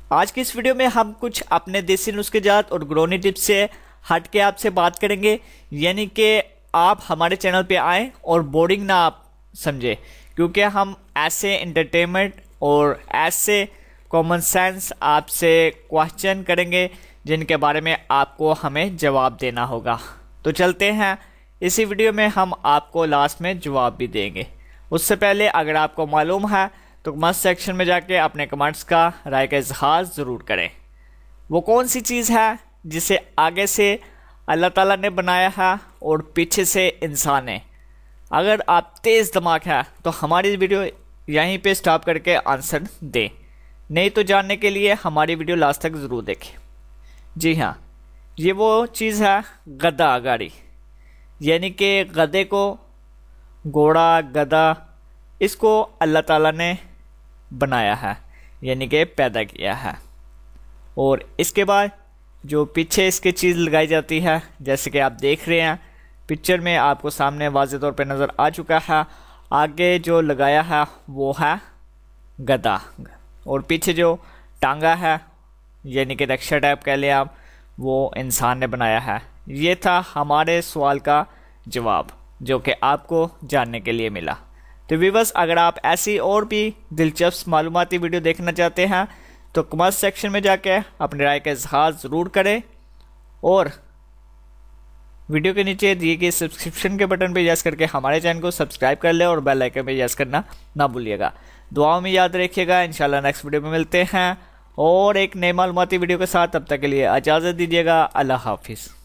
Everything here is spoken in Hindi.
आज की इस वीडियो में हम कुछ अपने देसी नुस्खे जात और गृहिणी टिप्स से हट के आपसे बात करेंगे, यानी कि आप हमारे चैनल पे आएँ और बोरिंग ना आप समझे, क्योंकि हम ऐसे एंटरटेनमेंट और ऐसे कॉमन सेंस आपसे क्वेश्चन करेंगे जिनके बारे में आपको हमें जवाब देना होगा। तो चलते हैं, इसी वीडियो में हम आपको लास्ट में जवाब भी देंगे। उससे पहले अगर आपको मालूम है तो कमेंट सेक्शन में जाके अपने कमेंट्स का राय का इजहार ज़रूर करें। वो कौन सी चीज़ है जिसे आगे से अल्लाह ताला ने बनाया है और पीछे से इंसान है? अगर आप तेज़ दिमाग है तो हमारी वीडियो यहीं पे स्टॉप करके आंसर दें, नहीं तो जानने के लिए हमारी वीडियो लास्ट तक ज़रूर देखें। जी हाँ, ये वो चीज़ है गधा गाड़ी, यानी कि गधे को, घोड़ा गधा, इसको अल्लाह ताला ने बनाया है, यानी कि पैदा किया है। और इसके बाद जो पीछे इसके चीज़ लगाई जाती है, जैसे कि आप देख रहे हैं पिक्चर में, आपको सामने वाज़ेह तौर पे नज़र आ चुका है। आगे जो लगाया है वो है गधा, और पीछे जो टांगा है यानी कि रक्षा टाइप कह लें आप, वो इंसान ने बनाया है। ये था हमारे सवाल का जवाब जो कि आपको जानने के लिए मिला। तो व्यूअर्स, अगर आप ऐसी और भी दिलचस्प मालूमाती वीडियो देखना चाहते हैं तो कमेंट सेक्शन में जाके अपनी राय का इजहार ज़रूर करें, और वीडियो के नीचे दिए गए सब्सक्रिप्शन के बटन पर यस करके हमारे चैनल को सब्सक्राइब कर ले और बेल आइकन पे यस करना ना भूलिएगा। दुआओं में याद रखिएगा। इंशाल्लाह नेक्स्ट वीडियो में मिलते हैं और एक नई मालूमाती वीडियो के साथ। तब तक के लिए इजाज़त दीजिएगा। अल्लाह हाफिज़।